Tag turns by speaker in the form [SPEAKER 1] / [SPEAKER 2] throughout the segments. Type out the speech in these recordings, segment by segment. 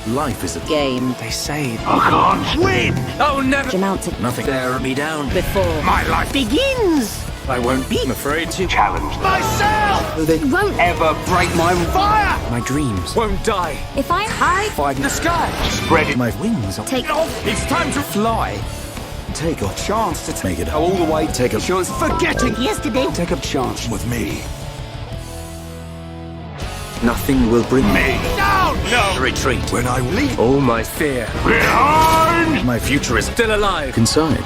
[SPEAKER 1] Life is a
[SPEAKER 2] game.
[SPEAKER 1] They say I can't win. Oh, never.
[SPEAKER 2] Amount of
[SPEAKER 1] Nothing there me down
[SPEAKER 2] before
[SPEAKER 1] my life
[SPEAKER 2] begins.
[SPEAKER 1] I won't be afraid to challenge myself.
[SPEAKER 2] They won't
[SPEAKER 1] Ever break my fire. My dreams won't die.
[SPEAKER 2] if I high
[SPEAKER 1] Fight in the sky. Spreading my wings.
[SPEAKER 2] take
[SPEAKER 1] Off. It's time to fly. Take a chance to make it all the way. Take a chance. Forgetting
[SPEAKER 2] yesterday.
[SPEAKER 1] Take a chance with me. Nothing will bring me down. No retreat. When I leave all my fear behind. My future is still alive inside.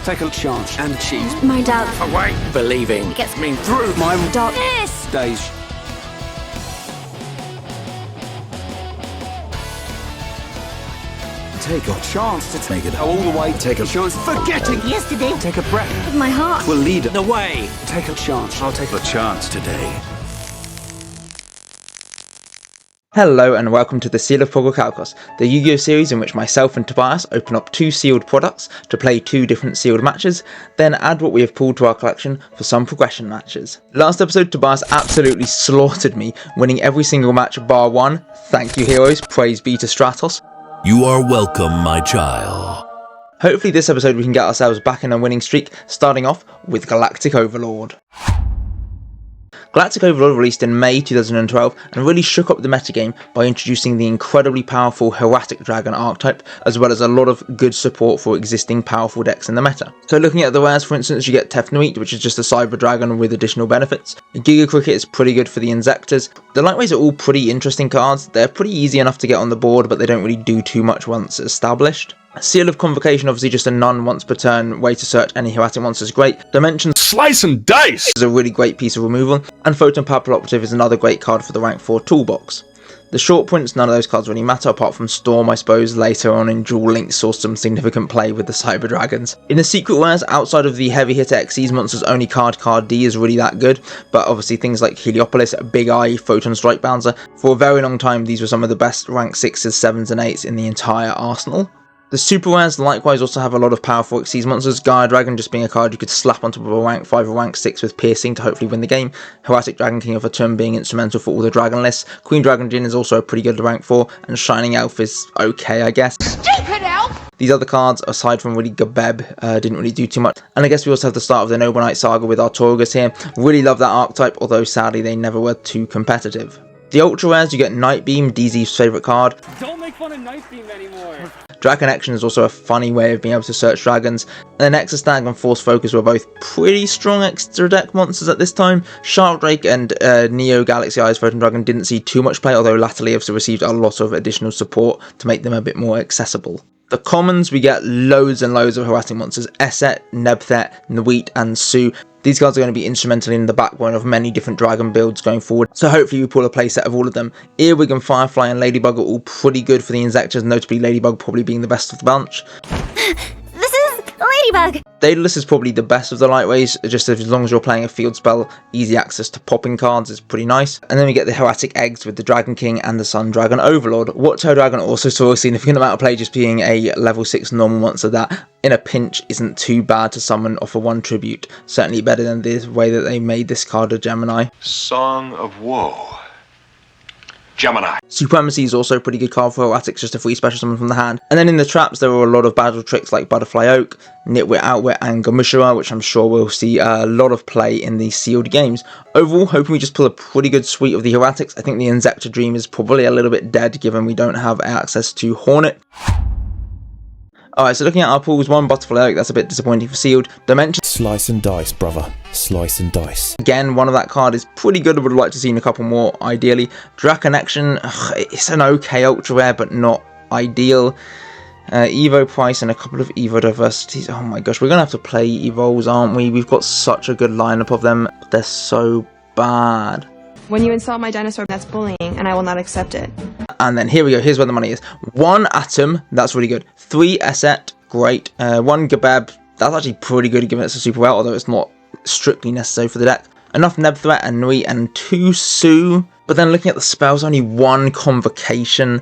[SPEAKER 1] Take a chance and achieve.
[SPEAKER 2] My doubt
[SPEAKER 1] Away. Believing
[SPEAKER 2] gets
[SPEAKER 1] me through my
[SPEAKER 2] darkness.
[SPEAKER 1] days. Take a chance to make it all the way. Take a chance. Forgetting
[SPEAKER 2] Yesterday
[SPEAKER 1] Take a breath.
[SPEAKER 2] with my heart.
[SPEAKER 1] Will lead the way. Take a chance. I'll take a chance today.
[SPEAKER 3] Hello and welcome to the Seal of Progrichalcos, the Yu-Gi-Oh series in which myself and Tobias open up 2 sealed products to play 2 different sealed matches, then add what we have pulled to our collection for some progression matches. Last episode Tobias absolutely slaughtered me, winning every single match bar one. Thank you heroes, praise be to Stratos.
[SPEAKER 4] You are welcome, my child.
[SPEAKER 3] Hopefully this episode we can get ourselves back in a winning streak, starting off with Galactic Overlord. Galactic Overlord released in May 2012 and really shook up the metagame by introducing the incredibly powerful Hieratic Dragon archetype, as well as a lot of good support for existing powerful decks in the meta. So looking at the rares, for instance, you get Tefnuit, which is just a Cyber Dragon with additional benefits. Giga Cricket is pretty good for the Inzectors. The Lightweights are all pretty interesting cards. They're pretty easy enough to get on the board, but they don't really do too much once established. Seal of Convocation, obviously just a none once per turn way to search any Hieratic monsters, great. Dimension
[SPEAKER 4] Slice and dice!
[SPEAKER 3] is a really great piece of removal, and Photon Purple Operative is another great card for the rank 4 toolbox. The short prints, none of those cards really matter apart from Storm, I suppose. Later on in Duel Links saw some significant play with the Cyber Dragons. In the secret rares, outside of the heavy hitter Xyz monsters, only card D is really that good, but obviously things like Heliopolis, Big Eye, Photon Strike Bouncer, for a very long time these were some of the best rank 6s, 7s and 8s in the entire arsenal. The super rares likewise also have a lot of powerful Xyz monsters, Gaia Dragon just being a card you could slap on top of a rank 5 or rank 6 with piercing to hopefully win the game, Hieratic Dragon King of Autumn being instrumental for all the dragon lists, Queen Dragon Jin is also a pretty good rank 4, and Shining Elf is okay I guess.
[SPEAKER 5] Stupid elf!
[SPEAKER 3] These other cards, aside from really Gabeb, didn't really do too much. And I guess we also have the start of the Noble Knight Saga with our Taurogus here. Really love that archetype, although sadly they never were too competitive. The ultra rares, you get Nightbeam, DZ's favourite card.
[SPEAKER 6] Don't make fun of Nightbeam anymore.
[SPEAKER 3] Dragon Action is also a funny way of being able to search dragons. And then Exostag and Force Focus were both pretty strong extra deck monsters at this time. Shark Drake and Neo Galaxy Eyes Photon Dragon didn't see too much play, although latterly have received a lot of additional support to make them a bit more accessible. The commons, we get loads and loads of harassing monsters, Esset, Nebthet, Nweet and Su. These cards are going to be instrumental in the backbone of many different dragon builds going forward, so hopefully we pull a playset of all of them. Earwig and Firefly and Ladybug are all pretty good for the Inzectors, notably Ladybug probably being the best of the bunch.
[SPEAKER 2] This is Ladybug.
[SPEAKER 3] Daedalus is probably the best of the lightweights, just as long as you're playing a field spell, easy access to popping cards is pretty nice. And then we get the Hieratic Eggs with the Dragon King and the Sun Dragon Overlord. Watchtower Dragon also saw a significant amount of play, just being a level 6 normal monster that, in a pinch, isn't too bad to summon off a 1 tribute. Certainly better than the way that they made this card a Gemini.
[SPEAKER 4] Song of Woe. Gemini.
[SPEAKER 3] Supremacy is also a pretty good card for Heretics, just a free special summon from the hand. And then in the traps there are a lot of battle tricks like Butterfly Oak, Nitwit Outwit and Gamushua, which I'm sure we'll see a lot of play in these sealed games. Overall, hoping we just pull a pretty good suite of the Heretics. I think the Inzector Dream is probably a little bit dead given we don't have access to Hornet. Alright, so looking at our pools, 1 Butterfly Oak, that's a bit disappointing for sealed. Dimension
[SPEAKER 7] Slice and dice, brother. Slice and dice.
[SPEAKER 3] again, one of that card is pretty good. I would have liked to see a couple more, ideally. Dragon Action, it's an okay ultra rare, but not ideal. Evo Price and a couple of Evo Diversities. Oh my gosh, we're going to have to play Evos, aren't we? We've got such a good lineup of them. They're so bad.
[SPEAKER 5] When you insult my dinosaur, that's bullying, and I will not accept it.
[SPEAKER 3] And then here we go, here's where the money is. 1 Atom, that's really good. 3 Esset, great. 1 Gabeb, that's actually pretty good given it's a super well, although it's not strictly necessary for the deck. Enough Nebthreat and Nui, and 2 Su. But then looking at the spells, only one Convocation.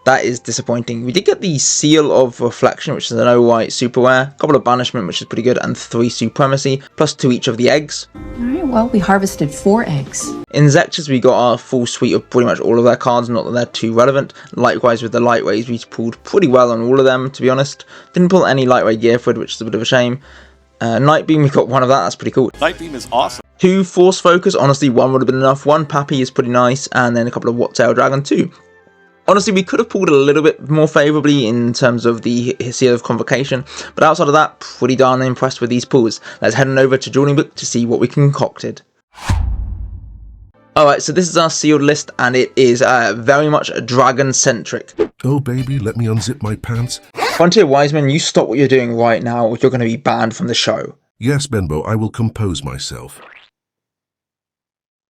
[SPEAKER 3] That is disappointing. We did get the Seal of Reflection, which is an O-white super rare, a couple of Banishment, which is pretty good, and 3 Supremacy, plus 2 each of the eggs.
[SPEAKER 8] Alright, well, we harvested 4 eggs.
[SPEAKER 3] In Zexes, we got our full suite of pretty much all of their cards, not that they're too relevant. Likewise with the Lightweights, we pulled pretty well on all of them, to be honest. Didn't pull any Lightweight Gearford, which is a bit of a shame. Night Beam, we got one of that, that's pretty cool.
[SPEAKER 1] Night Beam is awesome.
[SPEAKER 3] 2 Force Focus, honestly 1 would have been enough. 1 Pappy is pretty nice, and then a couple of Wattail Dragon 2. Honestly, we could have pulled a little bit more favourably in terms of the Seal of Convocation, but outside of that, pretty darn impressed with these pulls. Let's head on over to Drawing Book to see what we concocted. Alright, so this is our sealed list, and it is very much dragon-centric.
[SPEAKER 9] Oh baby, let me unzip my pants.
[SPEAKER 3] Frontier Wiseman, you stop what you're doing right now, or you're going to be banned from the show.
[SPEAKER 9] Yes, Benbow, I will compose myself.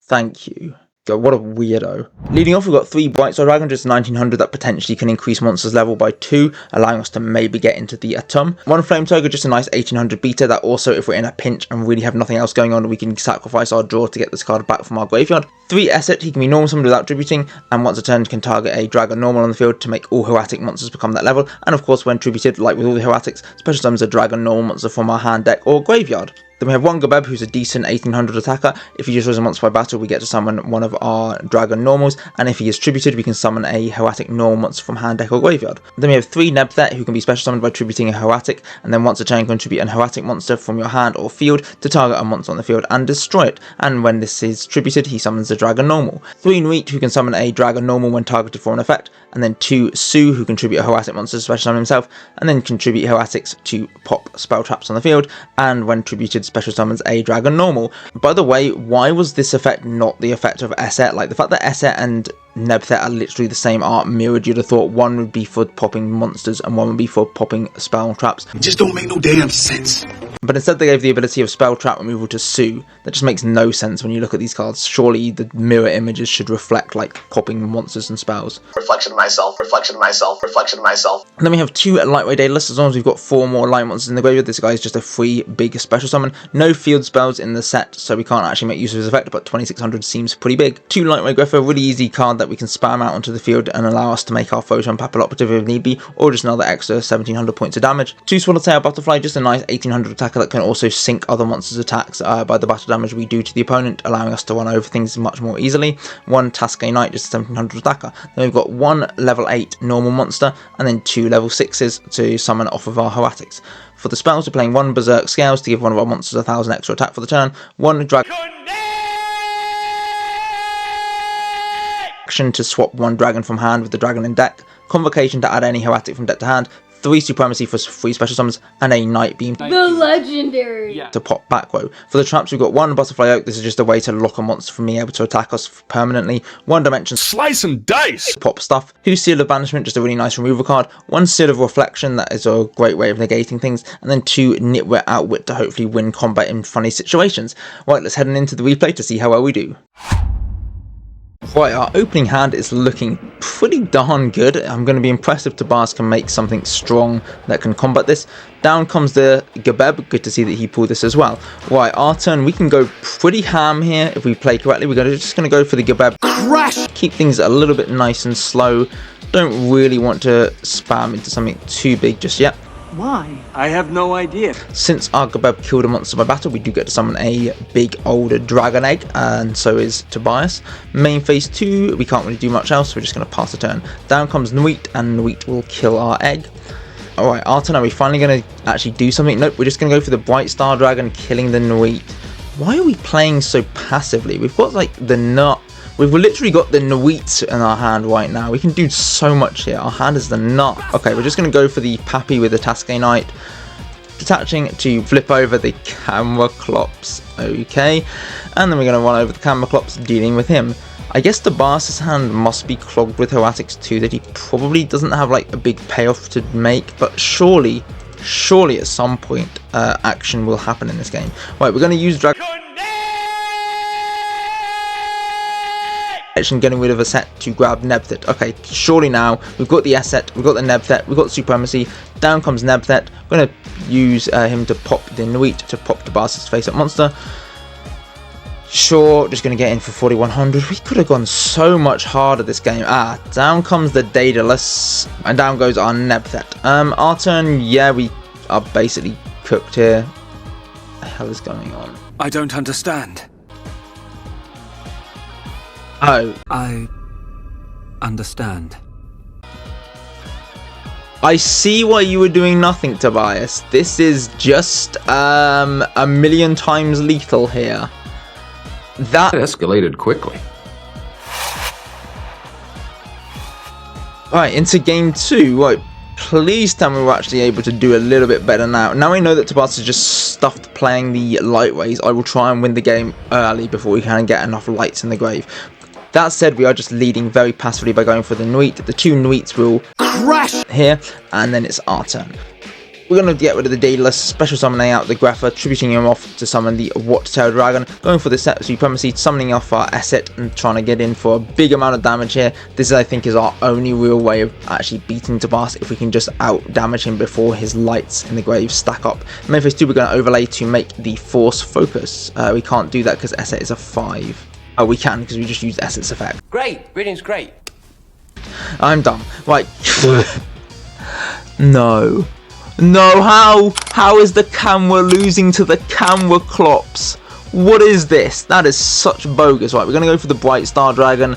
[SPEAKER 3] Thank you. God, what a weirdo. Leading off, we've got 3 Brightstar Dragon, just 1900, that potentially can increase monsters level by 2, allowing us to maybe get into the Atom. 1 Flame Tiger, just a nice 1800 beta, that also, if we're in a pinch and really have nothing else going on, we can sacrifice our draw to get this card back from our graveyard. 3 Esset, he can be normal summoned without tributing, and once a turn can target a Dragon normal on the field to make all Hieratic monsters become that level, and of course when tributed, like with all the Hieratics, special summons a Dragon normal monster from our hand, deck, or graveyard. Then we have 1 GAOV, who's a decent 1800 attacker. If he destroys a monster by battle, we get to summon one of our Dragon normals, and if he is tributed, we can summon a Hieratic normal monster from hand, deck, or graveyard. Then we have 3 Nebthet, who can be special summoned by tributing a Hieratic, and then once a turn, contribute an Hieratic monster from your hand or field to target a monster on the field and destroy it. And when this is tributed, he summons a Dragon normal. 3 Nuit, who can summon a Dragon normal when targeted for an effect, and then 2 Su, who contribute a Hieratic monster to special summon himself, and then contribute Hieratics to pop spell traps on the field, and when tributed, special summons a Dragon normal. By the way, why was this effect not the effect of Esset? Like, the fact that Esset and Nebthet are literally the same art mirrored, you'd have thought one would be for popping monsters and one would be for popping spell traps.
[SPEAKER 1] It just don't make no damn sense.
[SPEAKER 3] But instead they gave the ability of spell trap removal to Su. That just makes no sense when you look at these cards. Surely the mirror images should reflect like popping monsters and spells.
[SPEAKER 10] Reflection of myself, reflection of myself, reflection of myself.
[SPEAKER 3] And then we have 2 lightweight Daedalus. As long as we've got 4 more light monsters in the graveyard, this guy is just a free big special summon. No field spells in the set, so we can't actually make use of his effect, but 2600 seems pretty big. 2 lightweight Greffa, really easy card that we can spam out onto the field and allow us to make our Photon Papal Operative if need be, or just another extra 1700 points of damage. 2 Swallowtail Butterfly, just a nice 1800 attacker that can also sink other monsters' attacks by the battle damage we do to the opponent, allowing us to run over things much more easily. 1 Tasque Knight, just a 1700 attacker. Then we've got 1 level 8 normal monster, and then 2 level 6s to summon off of our Hieratics. For the spells, we're playing 1 Berserk Scales to give one of our monsters 1000 extra attack for the turn, 1 Dragon action to swap 1 dragon from hand with the dragon in deck, Convocation to add any Hieratic from deck to hand, 3 Supremacy for 3 special summons, and a Night Beam
[SPEAKER 2] The legendary.
[SPEAKER 3] to pop back row. For the traps, we've got 1 Butterfly Oak. This is just a way to lock a monster from being able to attack us permanently. 1 Dimension
[SPEAKER 4] Slice and dice!
[SPEAKER 3] pop stuff. 2 Seal of Banishment, just a really nice removal card. 1 Seal of Reflection, that is a great way of negating things. And then 2 Nitwit Outwit to hopefully win combat in funny situations. Right, let's head on into the replay to see how well we do. Right, our opening hand is looking pretty darn good. I'm going to be impressed if Tobias can make something strong that can combat this. Down comes the GAOV. Good to see that he pulled this as well. Right, our turn, we can go pretty ham here if we play correctly. We're just going to go for the GAOV. Crash! Keep things a little bit nice and slow. Don't really want to spam into something too big just yet.
[SPEAKER 6] Why? I have no idea.
[SPEAKER 3] Since our GAOV killed a monster by battle, we do get to summon a big older dragon egg, and so is Tobias. Main phase 2, we can't really do much else, so we're just going to pass the turn. Down comes Nuit, and Nuit will kill our egg. Alright, our turn, are we finally going to actually do something? Nope, we're just going to go for the Bright Star Dragon, killing the Nuit. Why are we playing so passively? We've got like the nut. We've literally got the Nuit in our hand right now. We can do so much here. Our hand is the nut. Okay, we're just going to go for the Pappy with the Tasque Knight. Detaching to flip over the Camera-Clops. Okay. And then we're going to run over the Camera-Clops, dealing with him. I guess Tobias' hand must be clogged with Hieratics too, that he probably doesn't have like a big payoff to make. But surely at some point action will happen in this game. Right, we're going to use Dragon... getting rid of a set to grab Nebthet. Okay, surely now we've got the Esset, we've got the Nebthet, we've got Supremacy. Down comes Nebthet. We're going to use him to pop the Nuit to pop Tobias' face-up monster. Sure, just going to get in for 4100. We could have gone so much harder this game. Down comes the Daedalus, and down goes our Nebthet. Our turn, yeah, we are basically cooked here. What the hell is going on?
[SPEAKER 1] I don't understand.
[SPEAKER 3] Oh.
[SPEAKER 1] I understand.
[SPEAKER 3] I see why you were doing nothing, Tobias. This is just a million times lethal here. That
[SPEAKER 11] escalated quickly.
[SPEAKER 3] Right, into game 2. Right, please tell me we're actually able to do a little bit better now. Now I know that Tobias is just stuffed playing the lightways. I will try and win the game early before we can get enough lights in the grave. That said, we are just leading very passively by going for the Nuit. The 2 Nuits will crash here, and then it's our turn. We're going to get rid of the Daedalus, special summoning out the Grepher, tributing him off to summon the Water-tailed Dragon, going for the Set of Supremacy, summoning off our Asset and trying to get in for a big amount of damage here. This, I think, is our only real way of actually beating Tobias, if we can just out-damage him before his lights in the grave stack up. In main phase 2, we're going to overlay to make the Force focus. We can't do that because Asset is a 5. Oh, we can, because we just used Asset's effect.
[SPEAKER 12] Great! Reading's great.
[SPEAKER 3] I'm done. Right. No. No, how is the camera losing to the camera clops? What is this? That is such bogus. Right, we're going to go for the Bright Star Dragon.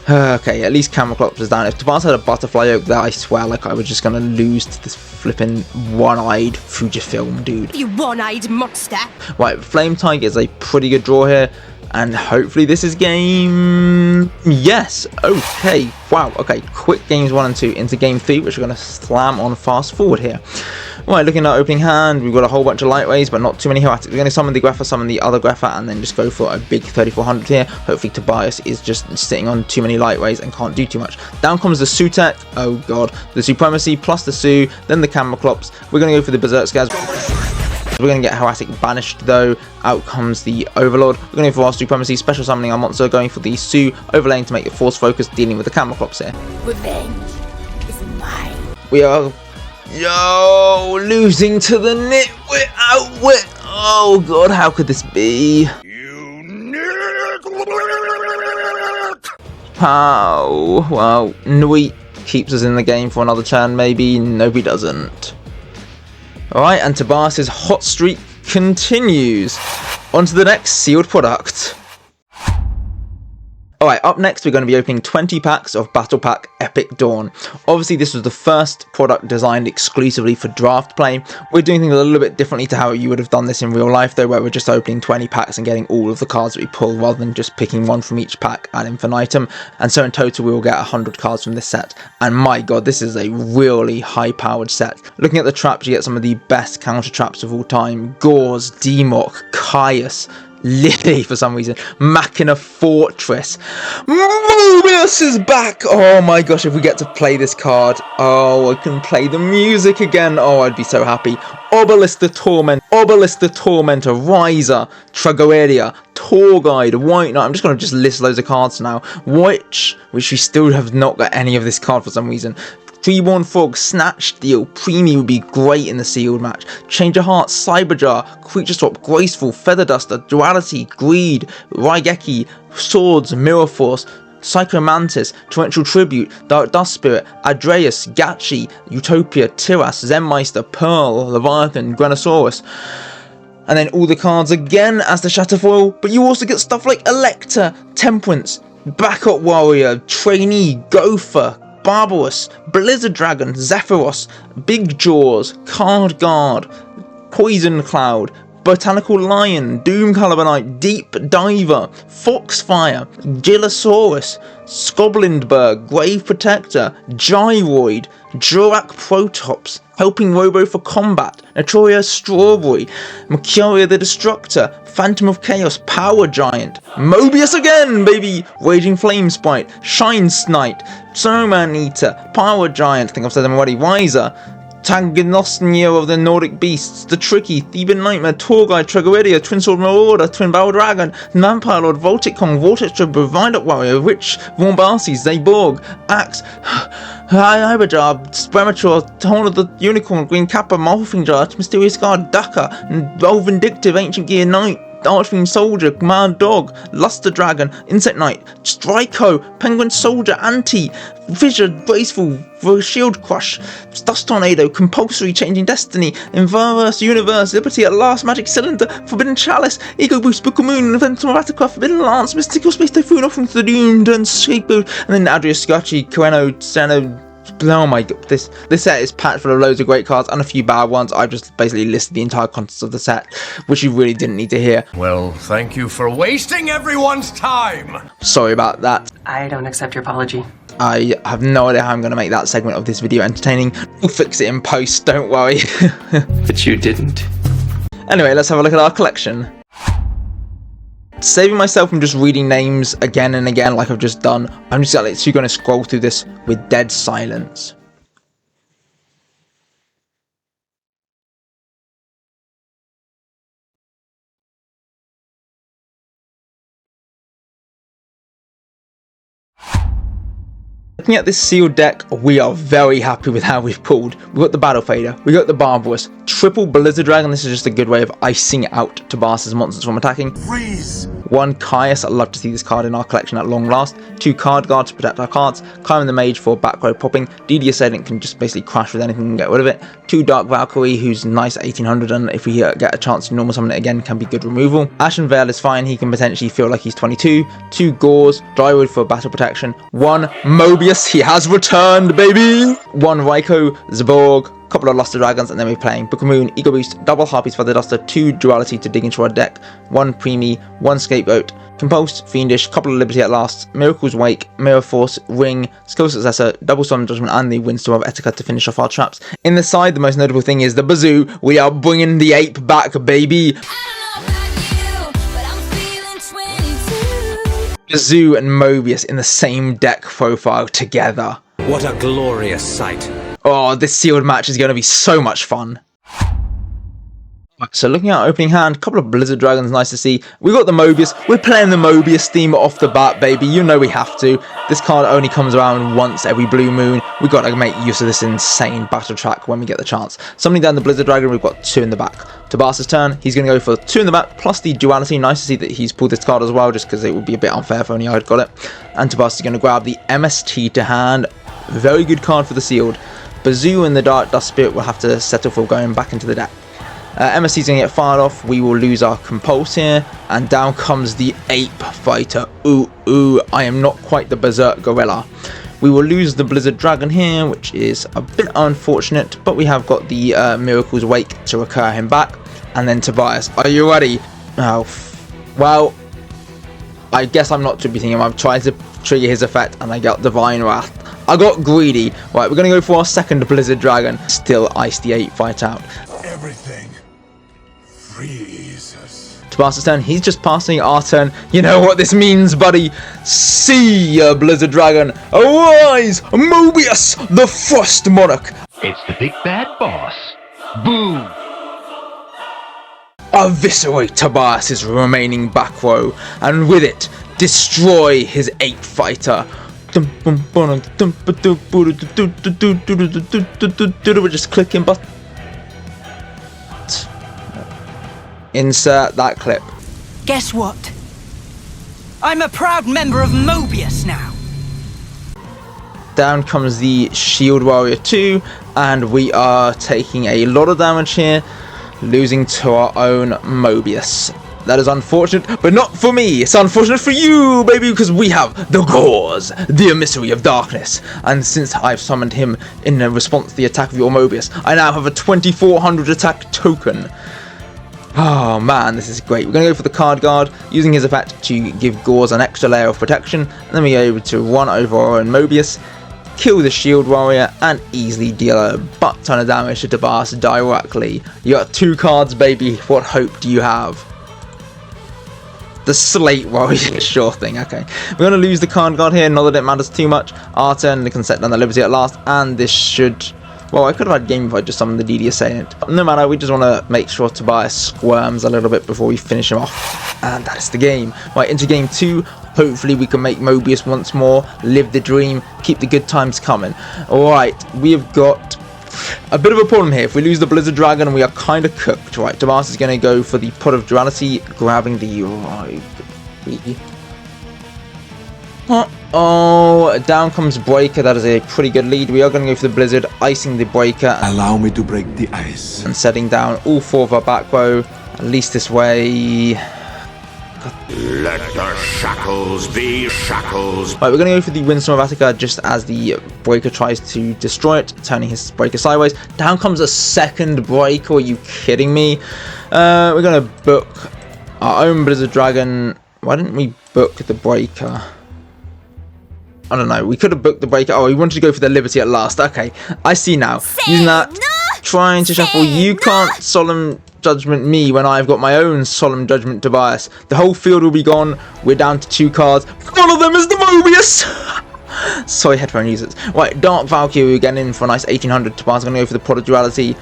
[SPEAKER 3] Okay, at least camera clops is down. If Tobias had a Butterfly Oak there, I swear, like, I was just going to lose to this flipping one-eyed Fujifilm dude.
[SPEAKER 2] You one-eyed monster.
[SPEAKER 3] Right, Flame Tiger is a pretty good draw here. And hopefully this is game... Yes! Okay. Wow. Okay. Quick games 1 and 2 into game 3, which we're going to slam on fast forward here. Right, looking at our opening hand, we've got a whole bunch of lightways, but not too many Heretics. We're going to summon the Grepher, summon the other Grepher, and then just go for a big 3400 here. Hopefully Tobias is just sitting on too many lightways and can't do too much. Down comes the Sutek. Oh god. The Supremacy plus the Su, then the Camera Clops. We're going to go for the Berserk Scares. We're going to get Heretic banished though. Out comes the Overlord. We're going for our Supremacy, special summoning our monster, going for the Su, overlaying to make the Force focus, dealing with the Camera Clops here.
[SPEAKER 2] Revenge is mine.
[SPEAKER 3] We are... Yo! Losing to the Nitwit Outwit! Oh god, how could this be? You nitwit! How? Well, Nuit keeps us in the game for another turn maybe. Nope, he doesn't. Alright, and Tobias's hot streak continues. On to the next sealed product. Alright, up next we're going to be opening 20 packs of Battle Pack Epic Dawn. Obviously this was the first product designed exclusively for draft play. We're doing things a little bit differently to how you would have done this in real life though, where we're just opening 20 packs and getting all of the cards that we pull rather than just picking one from each pack ad infinitum. And so in total we will get 100 cards from this set. And my god, this is a really high powered set. Looking at the traps, you get some of the best counter traps of all time. Gauze, Demok, Caius, Lily for some reason, Machina Fortress. Mobius is back! Oh my gosh, if we get to play this card, oh, I can play the music again. Oh, I'd be so happy. Obelisk the Tormentor, Riser, Tragoedia, Tour Guide, White Knight. I'm just going to list loads of cards now. Which we still have not got any of this card for some reason. Freeborn Frog, Snatch Steel, Preemie would be great in the sealed match. Change of Heart, Cyberjar, Creature Swap, Graceful, Feather Duster, Duality, Greed, Raigeki, Swords, Mirror Force, Psychomantis, Torrential Tribute, Dark Dust Spirit, Adreus, Gachi, Utopia, Tiras, Zenmeister, Pearl, Leviathan, Granosaurus. And then all the cards again as the Shatterfoil, but you also get stuff like Elector, Temperance, Backup Warrior, Trainee, Gopher, Barbarous, Blizzard Dragon, Zephyros, Big Jaws, Card Guard, Poison Cloud, Botanical Lion, Doom Calibanite, Deep Diver, Foxfire, Gillosaurus, Skoblindberg, Grave Protector, Gyroid, Jurak Protops, Helping Robo for Combat, Notoria Strawberry, Mercuria the Destructor, Phantom of Chaos, Power Giant, Mobius again, baby, Raging Flame Sprite, Shine Snight, Snowman Eater, Power Giant, I think I've said them already, Wiser, Tanginosnir of the Nordic Beasts, The Tricky, Theban Nightmare, Tour Guide, Tragoedia, Twin Sword Marauder, Twin Barrel Dragon, Vampire Lord, Voltic Kong, Vortex Trooper, Violent Warrior, Witch, Vormbasi, Zaborg, Axe, Hyberjar, Spremature, Horn of the Unicorn, Green Kappa, Morphing Jar, Mysterious Guard, Daka, Old Vindictive, Ancient Gear Knight, Archfiend Soldier, Command Dog, Luster Dragon, Insect Knight, Stryko, Penguin Soldier, Anti, Fissure, Graceful, Shield Crush, Dust Tornado, Compulsory, Changing Destiny, Inverse Universe, Liberty at Last, Magic Cylinder, Forbidden Chalice, Ego Boost, Book of Moon, Inventor Ratacraft, Forbidden Lance, Mystical Space Typhoon, Offering to the Doomed, and Scapegoat, and then Adrius Scratchy, Kureno, Seno. Oh my god, this set is packed full of loads of great cards and a few bad ones. I've just basically listed the entire contents of the set, which you really didn't need to hear.
[SPEAKER 4] Well, thank you for wasting everyone's time.
[SPEAKER 3] Sorry about that.
[SPEAKER 6] I don't accept your apology.
[SPEAKER 3] I have no idea how I'm going to make that segment of this video entertaining. We'll fix it in post, don't worry.
[SPEAKER 1] But you didn't.
[SPEAKER 3] Anyway, let's have a look at our collection. Saving myself from just reading names again and again like I've just done, I'm just literally going to scroll through this with dead silence. Looking at this sealed deck, we are very happy with how we've pulled. We got the Battle Fader, we got the Barbarous, triple Blizzard Dragon. This is just a good way of icing out Tobias's monsters from attacking.
[SPEAKER 4] Freeze.
[SPEAKER 3] 1 Caius, I'd love to see this card in our collection at long last. 2 Card Guard to protect our cards. Climb the Mage for back row popping. DD Assailant can just basically crash with anything and get rid of it. 2 Dark Valkyrie, who's nice at 1800, and if we get a chance to normal summon it again, can be good removal. Ashen Veil is fine, he can potentially feel like he's 22. 2 Gauze, Drywood for battle protection. 1 Mobius, he has returned, baby! 1 Raikou, Zaborg, couple of Luster Dragons, and then we're playing Book of Moon, Ego Boost, double Harpies for the Duster, 2 Duality to dig into our deck, 1 Preemie, 1 Scapegoat, Compulse, Fiendish, couple of Liberty at Last, Miracle's Wake, Mirror Force, Ring, Skill Successor, Double Storm Judgment, and the Windstorm of Etika to finish off our traps. In the side, the most notable thing is the Bazoo. We are bringing the ape back, baby! Bazoo and Mobius in the same deck profile together.
[SPEAKER 1] What a glorious sight.
[SPEAKER 3] Oh, this sealed match is going to be so much fun. So looking at our opening hand, a couple of Blizzard Dragons, nice to see. We got the Mobius. We're playing the Mobius theme off the bat, baby. You know we have to. This card only comes around once every blue moon. We've got to make use of this insane battle track when we get the chance. Summoning down the Blizzard Dragon, we've got 2 in the back. Tobias's turn, he's going to go for 2 in the back, plus the Duality. Nice to see that he's pulled this card as well, just because it would be a bit unfair if only I had got it. And Tobias is going to grab the MST to hand. Very good card for the sealed. Bazoo and the Dark Dust Spirit will have to settle for going back into the deck. MSC's going to get fired off, we will lose our Compulse here, and down comes the Ape Fighter. Ooh, I am not quite the Berserk Gorilla. We will lose the Blizzard Dragon here, which is a bit unfortunate, but we have got the Miracle's Wake to recur him back. And then Tobias, are you ready? Oh, well, I guess I'm not tributing him. I've tried to trigger his effect, and I got Divine Wrath. I got greedy. Right, we're going to go for our second Blizzard Dragon. Still ice the Ape Fight out.
[SPEAKER 4] Everything freezes.
[SPEAKER 3] Tobias' turn, he's just passing our turn. You know what this means, buddy. See ya, Blizzard Dragon. Arise, Mobius, the Frost Monarch.
[SPEAKER 4] It's the big bad boss. Boom.
[SPEAKER 3] Eviscerate Tobias's remaining back row, and with it, destroy his Ape Fighter. We're just clicking but insert that clip.
[SPEAKER 6] Guess what? I'm a proud member of Mobius now.
[SPEAKER 3] Down comes the Shield Warrior 2, and we are taking a lot of damage here, losing to our own Mobius. That is unfortunate, but not for me. It's unfortunate for you, baby, because we have the Gauze, the Emissary of Darkness. And since I've summoned him in response to the attack of your Mobius, I now have a 2400 attack token. Oh man, this is great. We're going to go for the Card Guard, using his effect to give Gauze an extra layer of protection. And then we're able to run over our own Mobius, kill the Shield Warrior, and easily deal a butt ton of damage to Tobias directly. You got 2 cards, baby. What hope do you have? The Slate Warrior, sure thing, okay. We're going to lose the Card Guard here, not that it matters too much. Our turn, they can set down the Liberty at Last, and this should... Well, I could have had game if I just summoned the DD Assailant. But no matter, we just want to make sure Tobias squirms a little bit before we finish him off. And that's the game. Right, into game 2. Hopefully we can make Mobius once more, live the dream, keep the good times coming. Alright, we have got A bit of a problem here. If we lose the Blizzard Dragon, we are kind of cooked. Right, Tobias is going to go for the Pot of Duality, grabbing the Oh, down comes Breaker. That is a pretty good lead. We are going to go for the Blizzard, icing the Breaker.
[SPEAKER 1] Allow me to break the ice.
[SPEAKER 3] And setting down all 4 of our back row. At least this way.
[SPEAKER 1] Let the shackles be shackles.
[SPEAKER 3] Right, we're going to go for the Windstorm of Attica just as the Breaker tries to destroy it, turning his Breaker sideways. Down comes a second Breaker. Are you kidding me? We're going to book our own Blizzard Dragon. Why didn't we book the Breaker? I don't know. We could have booked the Breaker. Oh, we wanted to go for the Liberty at last. Okay, I see now. Using that, trying to shuffle. You can't Solemn Judgment me when I've got my own Solemn Judgment Tobias. The whole field will be gone. We're down to 2 cards. One of them is the Mobius. Sorry, headphone users. Right, Dark Valkyrie again in for a nice 1800. Tobias going to go for the Pot of Duality.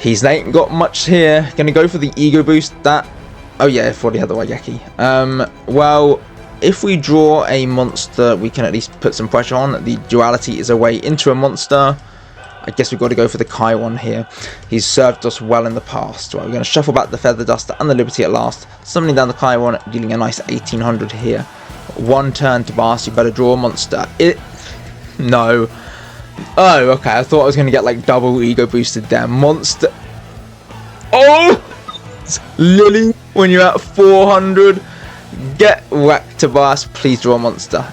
[SPEAKER 3] He's ain't got much here. Going to go for the Ego Boost. That. Oh yeah, I've already had the Wageki. Well, if we draw a monster, we can at least put some pressure on. The Duality is a way into a monster. I guess we've got to go for the Kaiwan here. He's served us well in the past. Right, we're going to shuffle back the Feather Duster and the Liberty at last. Summoning down the Kaiwan, dealing a nice 1800 here. 1 turn to Bass, you better draw a monster. No. Oh, okay, I thought I was going to get like double Ego Boosted there. Monster. Oh! Lily, when you're at 400, get wrecked, Tobias. Please draw a monster.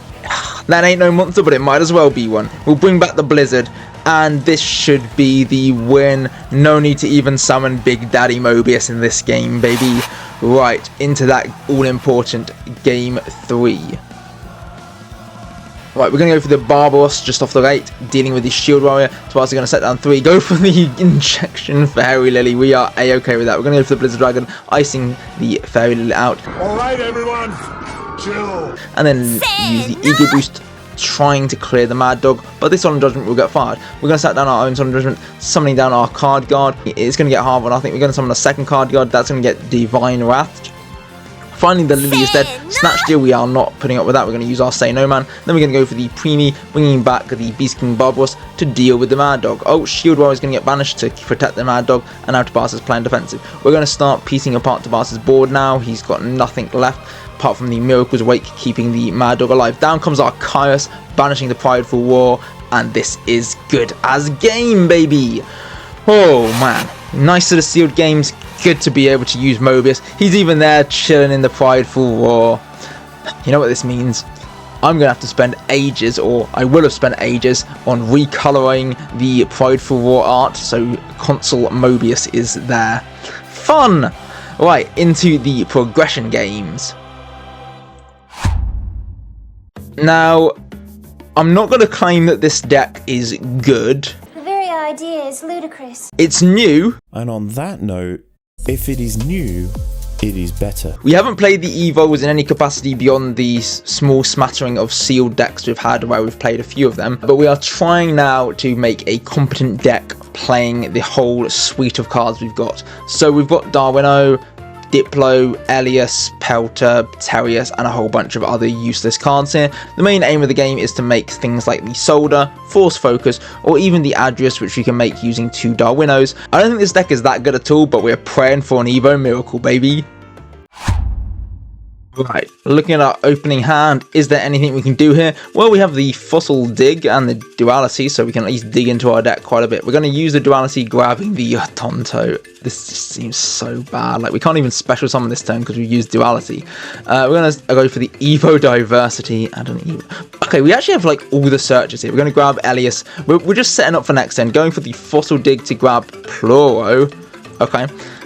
[SPEAKER 3] That ain't no monster, but it might as well be one. We'll bring back the Blizzard, and this should be the win. No need to even summon Big Daddy Mobius in this game, baby. Right, into that all-important Game 3. Right, we're going to go for the Barbaros just off the right, dealing with the Shield Warrior. Tobias are going to set down 3. Go for the Injection Fairy Lily. We are A-okay with that. We're going to go for the Blizzard Dragon, icing the Fairy Lily out.
[SPEAKER 1] Alright, everyone. Chill.
[SPEAKER 3] And then use the Ego Boost, trying to clear the Mad Dog. But this Solemn Judgment will get fired. We're going to set down our own Solemn Judgment, summoning down our Card Guard. It's going to get half, and I think we're going to summon a second Card Guard. That's going to get Divine Wrath. Finally, the Lily is dead. Snatch Deal, we are not putting up with that. We're going to use our Say No Man. Then we're going to go for the Preemie, bringing back the Beast King Barbaros to deal with the Mad Dog. Oh, Shield Warrior is going to get banished to protect the Mad Dog, and now Tobias is playing defensive. We're going to start piecing apart Tobias's board now. He's got nothing left apart from the Miracle's Wake, keeping the Mad Dog alive. Down comes our Caius, banishing the Prideful War, and this is good as game, baby. Oh, man. Nice to the sealed games. Good to be able to use Mobius. He's even there chilling in the Prideful War. You know what this means? I'm going to have to spend ages, or I will have spent ages, on recoloring the Prideful War art, so Consul Mobius is there. Fun! Right, into the progression games. Now, I'm not going to claim that this deck is good.
[SPEAKER 2] The very idea is ludicrous.
[SPEAKER 3] It's new.
[SPEAKER 7] And on that note, if it is new, it is better.
[SPEAKER 3] We haven't played the Evos in any capacity beyond the small smattering of sealed decks we've had, where we've played a few of them, but we are trying now to make a competent deck playing the whole suite of cards we've got. So we've got Darwino, Diplo, Elias, Pelter, Terius, and a whole bunch of other useless cards here. The main aim of the game is to make things like the Solder, Force Focus, or even the Adrius, which we can make using 2 Darwinos. I don't think this deck is that good at all, but we're praying for an Evo miracle, baby. Right, looking at our opening hand, is there anything we can do here? Well, we have the Fossil Dig and the Duality, so we can at least dig into our deck quite a bit. We're going to use the Duality, grabbing the Tonto. This just seems so bad. Like, we can't even special summon this turn because we used Duality. We're going to go for the Evo Diversity and an Evo. Okay, we actually have, like, all the searches here. We're going to grab Elias. We're just setting up for next turn, going for the Fossil Dig to grab Pluro. Okay.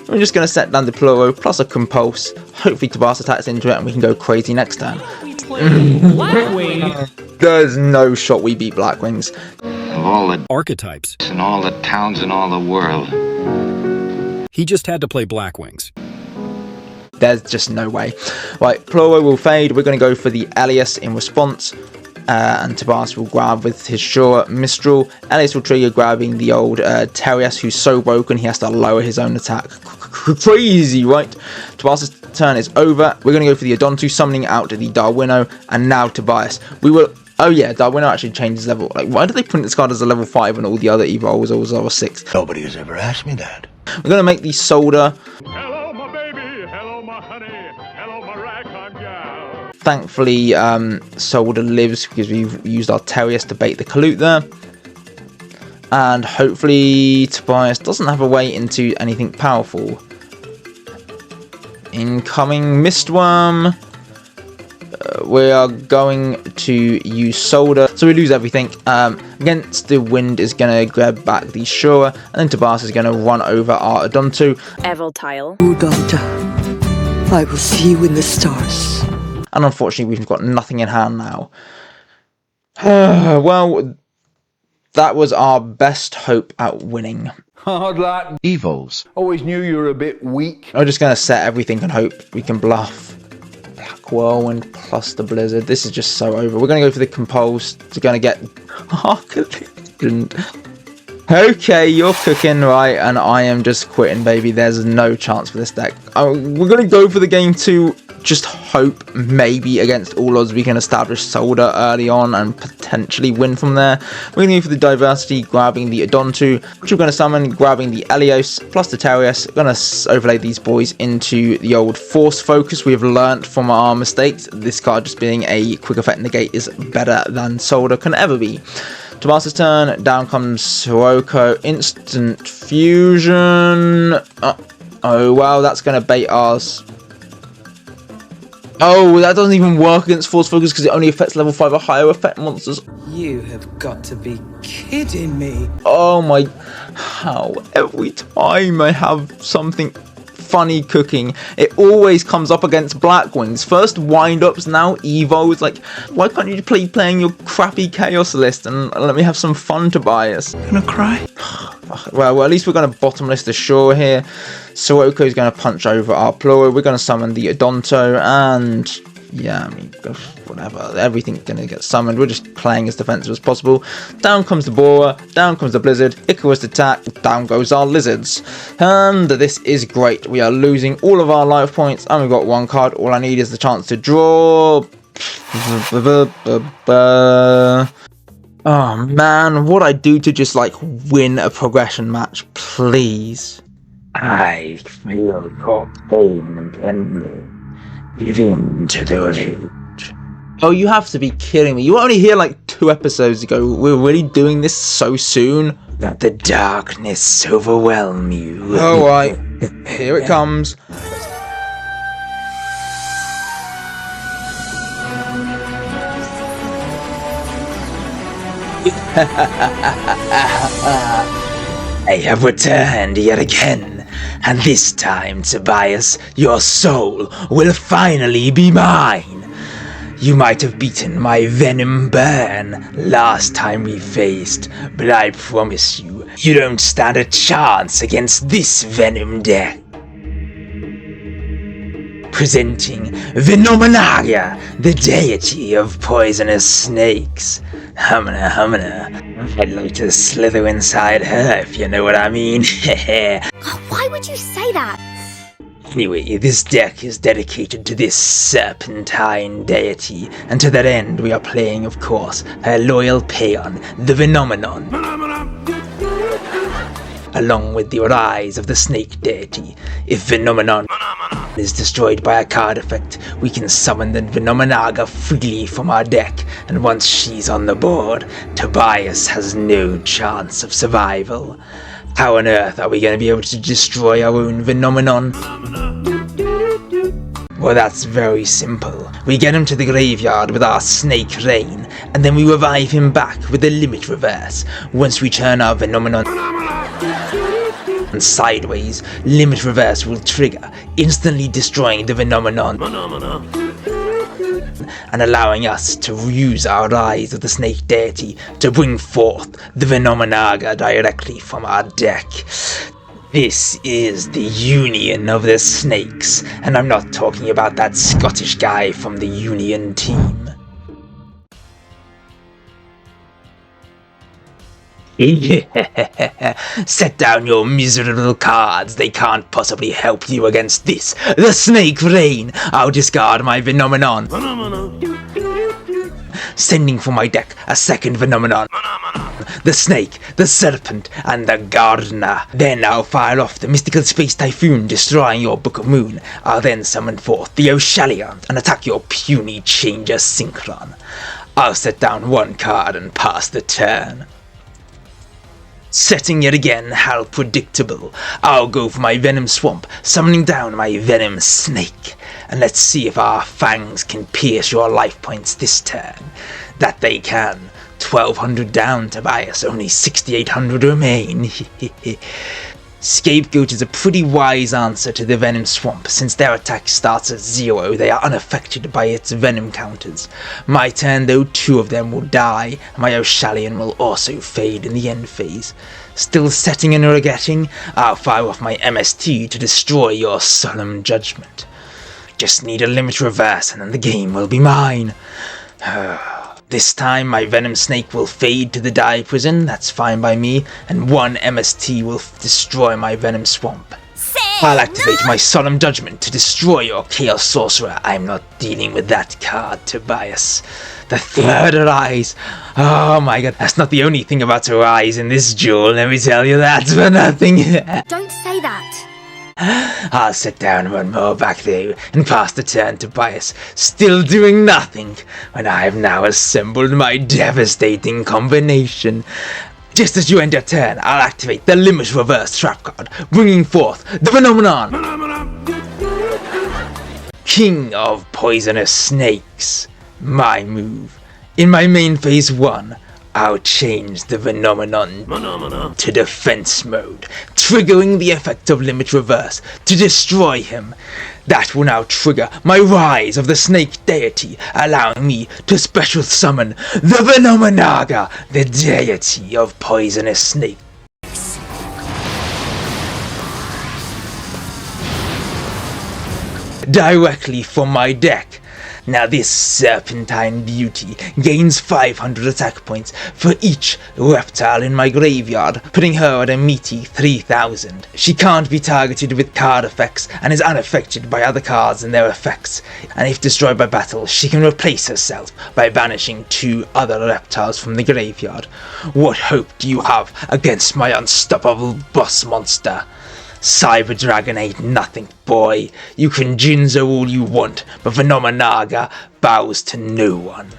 [SPEAKER 3] We're just going to set down the Pluro plus a Compulse. Hopefully Tobias attacks into it and we can go crazy next turn. There's no shot we beat Blackwings.
[SPEAKER 11] Of all the archetypes and all the towns in all the world, he just had to play Blackwings.
[SPEAKER 3] There's just no way. Right, Pluro will fade. We're going to go for the Elias in response. And Tobias will grab with his Sure Mistral. Elias will trigger, grabbing the old Terius, who's so broken he has to lower his own attack. Crazy, right? Tobias' turn is over. We're going to go for the Odontu, summoning out the Darwino, and now Tobias. We will... Oh yeah, Darwin actually changes level. Like, why did they print this card as a level 5 when all the other Evols are level 6?
[SPEAKER 1] Nobody has ever asked me that.
[SPEAKER 3] We're going to make the Solder.
[SPEAKER 12] Hello, my baby. Hello, my honey. Hello, my ragtime gal.
[SPEAKER 3] Thankfully, Solder lives because we've used our Terrius to bait the Kalute there. And hopefully Tobias doesn't have a way into anything powerful. Incoming Mistworm. We are going to use Solder, so we lose everything. Against the Wind is going to grab back the Shura, and then Tobias is going to run over our Odonto.
[SPEAKER 6] Evoltile.
[SPEAKER 13] Udalda, I will see you in the stars.
[SPEAKER 3] And unfortunately, we've got nothing in hand now. Well, that was our best hope at winning.
[SPEAKER 1] Hard luck. Evils. Always knew you were a bit weak.
[SPEAKER 3] I'm just going to set everything and hope we can bluff. Black Whirlwind plus the Blizzard. This is just so over. We're going to go for the Compulse. We're going to get... Okay, you're cooking, right? And I am just quitting, baby. There's no chance for this deck. We're going to go for the game to just hope maybe against all odds we can establish Solder early on and potentially win from there. We're going to go for the Diversity, grabbing the Odonto, which we're going to summon, grabbing the Elios plus the Terrius. We're going to overlay these boys into the old Force Focus. We have learnt from our mistakes. This card just being a quick effect negate is better than Solder can ever be. Tobias' turn, down comes Sirocco, instant fusion. Oh wow, that's going to bait ours. Oh, that doesn't even work against Force Focus because it only affects level 5 or higher effect monsters.
[SPEAKER 6] You have got to be kidding me.
[SPEAKER 3] Oh my, how every time I have something funny cooking, it always comes up against Blackwings. First wind-ups, now Evos. Like, why can't you playing your crappy Chaos list and let me have some fun, Tobias?
[SPEAKER 6] Gonna cry?
[SPEAKER 3] Well, at least we're going to bottomless the Shore here. Sirocco is going to punch over our Pluro. We're going to summon the Odonto, and yeah, I mean, whatever. Everything's going to get summoned. We're just playing as defensive as possible. Down comes the Borer, down comes the Blizzard, Icarus attack, down goes our Lizards. And this is great. We are losing all of our life points, and we've got one card. All I need is the chance to draw. Oh man, what I do to just like win a progression match, please.
[SPEAKER 14] I feel your pain impending. Give in to the rage.
[SPEAKER 3] Oh, you have to be kidding me. You were only here like 2 episodes ago. We're really doing this so soon?
[SPEAKER 14] Let the darkness overwhelm you.
[SPEAKER 3] Alright, here it comes.
[SPEAKER 14] I have returned yet again, and this time, Tobias, your soul will finally be mine. You might have beaten my Venom Burn last time we faced, but I promise you, you don't stand a chance against this Venom deck. Presenting Vennominaga, the deity of poisonous snakes. Humana, humana. I'd like to slither inside her, if you know what I mean.
[SPEAKER 2] Why would you say that?
[SPEAKER 14] Anyway, this deck is dedicated to this serpentine deity, and to that end we are playing, of course, her loyal paeon, the Vennomenon. Along with the rise of the snake deity. If Vennomenon is destroyed by a card effect, we can summon the Vennominaga freely from our deck, and once she's on the board, Tobias has no chance of survival. How on earth are we going to be able to destroy our own Vennomenon? Well, that's very simple. We get him to the graveyard with our Snake Rain, and then we revive him back with the Limit Reverse. Once we turn our Vennomenon sideways, Limit Reverse will trigger, instantly destroying the Vennomenon and allowing us to use our Rise of the Snake Deity to bring forth the Vennominaga directly from our deck. This is the Union of the Snakes, and I'm not talking about that Scottish guy from the Union team. Set down your miserable cards. They can't possibly help you against this, the Snake Rain. I'll discard my Vennomenon. sending from my deck a second Vennominaga. The Snake, the Serpent, and the Gardener. Then I'll fire off the Mystical Space Typhoon, destroying your Book of Moon. I'll then summon forth the Oshalion and attack your puny Changer Synchron. I'll set down one card and pass the turn. Setting yet again how predictable. I'll go for my Venom Swamp, summoning down my Venom Snake. And let's see if our fangs can pierce your life points this turn. That they can. 1200 down, Tobias, only 6800 remain. Scapegoat is a pretty wise answer to the Venom Swamp. Since their attack starts at 0, they are unaffected by its Venom counters. My turn though, 2 of them will die, and my Oshalion will also fade in the end phase. Still setting and regretting, I'll fire off my MST to destroy your Solemn Judgment. Just need a limit reverse and then the game will be mine. This time my Venom Snake will fade to the Die Prison, that's fine by me, and one MST will destroy my Venom Swamp. I'll activate my Solemn Judgment to destroy your Chaos Sorcerer. I'm not dealing with that card, Tobias. The third Arise. Oh my god, that's not the only thing about Arise in this duel, let me tell you that for nothing.
[SPEAKER 2] Don't say that.
[SPEAKER 14] I'll sit down one more back though, and pass the turn to Tobias, still doing nothing, when I have now assembled my devastating combination. Just as you end your turn, I'll activate the Limit Reverse Trap card, bringing forth the Phenomenon! King of Poisonous Snakes. My move. In my main phase 1, I'll change the Vennominaga to defense mode, triggering the effect of Limit Reverse to destroy him. That will now trigger my Rise of the Snake Deity, allowing me to special summon the Vennominaga, the deity of poisonous snakes. Directly from my deck. Now this serpentine beauty gains 500 attack points for each reptile in my graveyard, putting her at a meaty 3000. She can't be targeted with card effects and is unaffected by other cards and their effects, and if destroyed by battle, she can replace herself by banishing 2 other reptiles from the graveyard. What hope do you have against my unstoppable boss monster? Cyber Dragon ain't nothing, boy. You can Jinzo all you want, but Vennominaga bows to no one.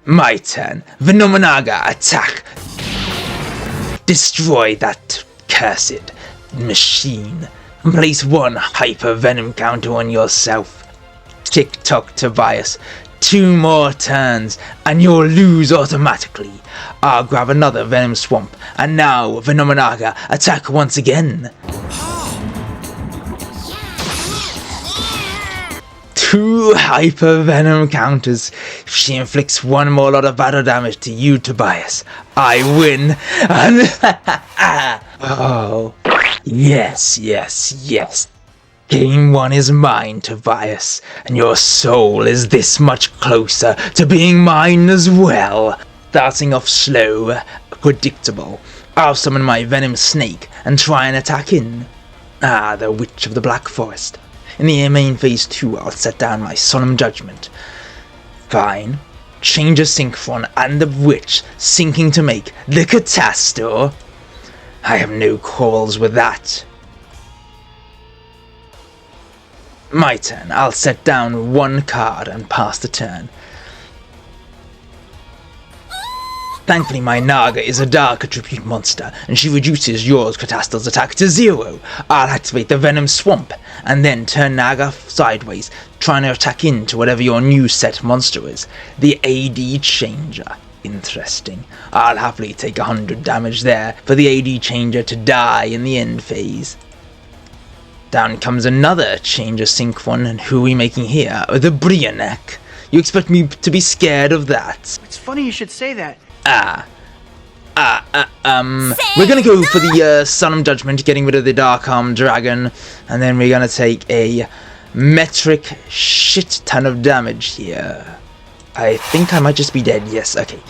[SPEAKER 14] My turn. Vennominaga, attack. Destroy that cursed machine. And place 1 Hyper Venom counter on yourself. Tick-tock, Tobias. 2 more turns, and you'll lose automatically. I'll grab another Venom Swamp, and now Vennominaga attack once again. 2 Hyper Venom counters. If she inflicts 1 more lot of battle damage to you, Tobias, I win. And oh, yes. Game 1 is mine, Tobias, and your soul is this much closer to being mine as well. Starting off slow, predictable, I'll summon my Venom Snake and try and attack in. The Witch of the Black Forest. In the main phase 2, I'll set down my Solemn Judgment. Fine. Change a Synchron and the Witch syncing to make the Catastor. I have no quarrels with that. My turn. I'll set down 1 card and pass the turn. Thankfully my Naga is a Dark Attribute monster, and she reduces yours Catastor's attack to 0. I'll activate the Venom Swamp, and then turn Naga sideways, trying to attack into whatever your new set monster is. The AD Changer. Interesting. I'll happily take 100 damage there for the AD Changer to die in the end phase. Down comes another Changer Synchron, and who are we making here? The Brionek. You expect me to be scared of that?
[SPEAKER 6] It's funny you should say that.
[SPEAKER 14] We're gonna go for the Solemn Judgment, getting rid of the Dark Arm Dragon, and then we're gonna take a metric shit ton of damage here. I think I might just be dead, yes, okay.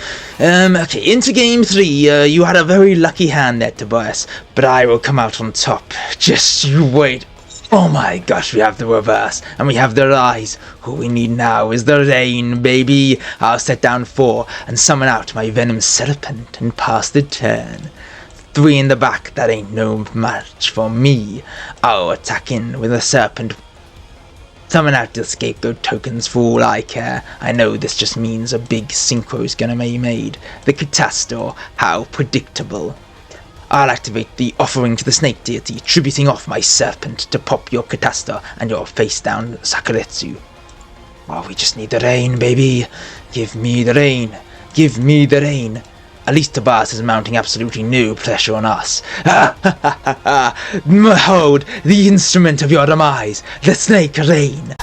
[SPEAKER 14] Okay, into game 3, you had a very lucky hand there, Tobias, but I will come out on top. Just you wait. Oh my gosh, we have the reverse, and we have the rise. All we need now is the rain, baby. I'll set down 4 and summon out my Venom Serpent and pass the turn. 3 in the back, that ain't no match for me. I'll attack in with a Serpent. Summon out the scapegoat tokens for all I care. I know this just means a big synchro's gonna be made. The Catastor, how predictable. I'll activate the offering to the snake deity, tributing off my serpent to pop your Catastor and your face down Sakuretsu. Oh, we just need the rain, baby. Give me the rain. Give me the rain. At least Tobias is mounting absolutely no pressure on us. Ha ha ha ha ha! Behold, the instrument of your demise, the snake rain.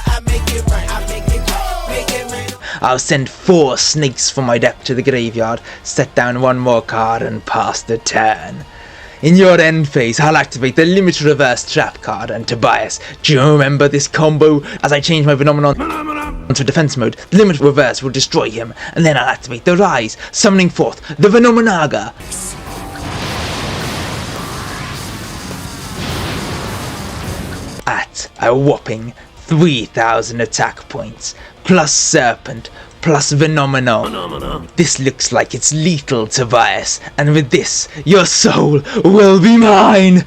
[SPEAKER 14] I'll send 4 snakes from my deck to the graveyard, set down 1 more card and pass the turn. In your end phase, I'll activate the Limit Reverse Trap card, and Tobias, do you remember this combo? As I change my Phenomenon to defense mode, the Limit Reverse will destroy him, and then I'll activate the Rise, summoning forth the Vennominaga. At a whopping 3,000 attack points, plus Serpent, plus Vennominaga. This looks like it's lethal, Tobias, and with this, your soul will be mine!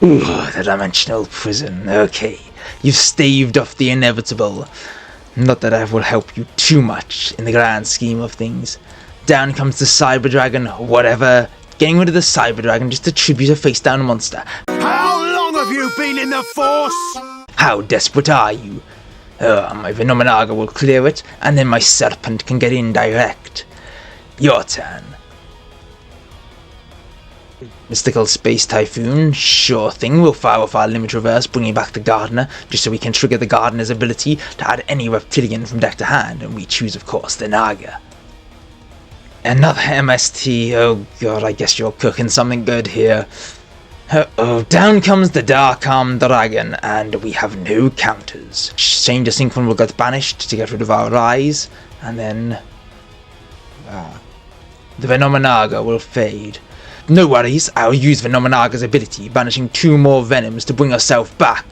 [SPEAKER 14] Ooh, the dimensional prison, okay. You've staved off the inevitable. Not that that will help you too much in the grand scheme of things. Down comes the Cyber Dragon, whatever. Getting rid of the Cyber Dragon just to tribute a face-down monster.
[SPEAKER 4] How long have you been in the Force?
[SPEAKER 14] How desperate are you? My Vennominaga will clear it, and then my Serpent can get in direct. Your turn. Mystical Space Typhoon, sure thing, we'll fire off our Limit Reverse, bringing back the Gardener, just so we can trigger the Gardener's ability to add any Reptilian from deck to hand, and we choose, of course, the Naga. Another MST, oh god, I guess you're cooking something good here. Oh, down comes the Dark Arm Dragon, and we have no counters. Change of Synchron will get banished to get rid of our Rise, and then the Vennominaga will fade. No worries, I'll use Vennominaga's ability, banishing 2 more Venoms to bring herself back.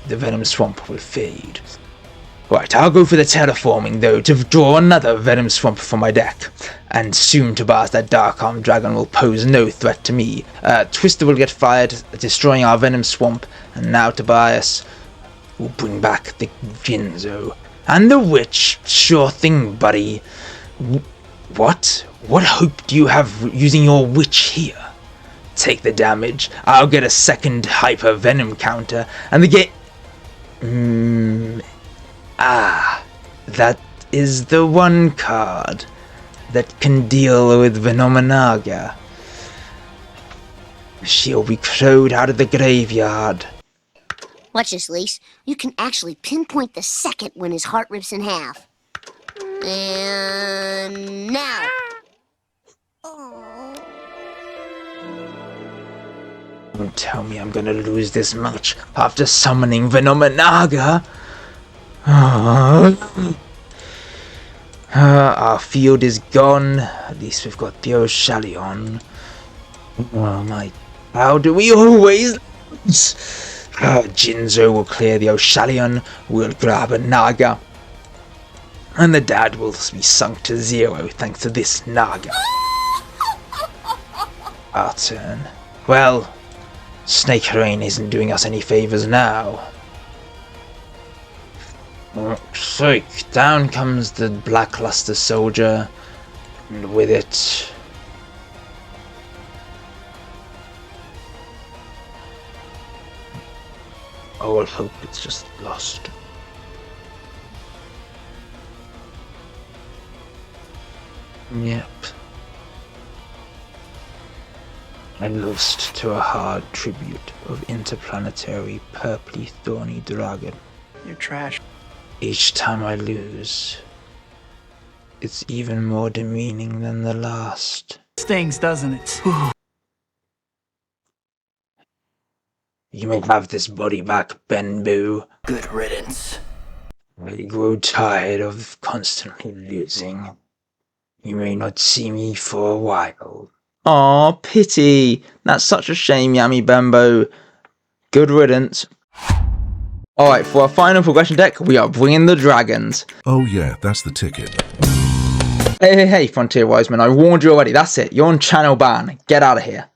[SPEAKER 14] The Venom Swamp will fade. Right, I'll go for the Terraforming though, to draw another Venom Swamp from my deck. And soon, Tobias, that Dark Arm Dragon will pose no threat to me. Twister will get fired, destroying our Venom Swamp. And now Tobias will bring back the Jinzo. And the Witch, sure thing, buddy. What? What hope do you have using your Witch here? Take the damage, I'll get a second Hyper Venom counter, and the game... that is the one card that can deal with Vennominaga. She'll be crowed out of the graveyard.
[SPEAKER 2] Watch this, Lise. You can actually pinpoint the second when his heart rips in half. And now.
[SPEAKER 14] Don't tell me I'm gonna lose this much after summoning Vennominaga. Our field is gone. At least we've got the Oshalion. Oh my, how do we always lose? Jinzo will clear the Oshalion, we'll grab a Naga, and the dad will be sunk to 0 thanks to this Naga. Our turn. Well, Snake Rain isn't doing us any favors now. So, down comes the Blackluster Soldier, and with it... I will hope it's just lost. Yep. I lost to a hard tribute of interplanetary purpley thorny dragon.
[SPEAKER 6] You're trash.
[SPEAKER 14] Each time I lose, it's even more demeaning than the last.
[SPEAKER 6] Stings, doesn't it?
[SPEAKER 14] You may have this body back, Benbu.
[SPEAKER 6] Good riddance.
[SPEAKER 14] I grow tired of constantly losing. You may not see me for a while,
[SPEAKER 3] Aw, pity. That's such a shame, Yami Bembo. Good riddance. Alright, for our final progression deck, we are bringing the dragons.
[SPEAKER 9] Oh yeah, that's the ticket.
[SPEAKER 3] Hey, Frontier Wiseman, I warned you already. That's it. You're on channel ban. Get out of here.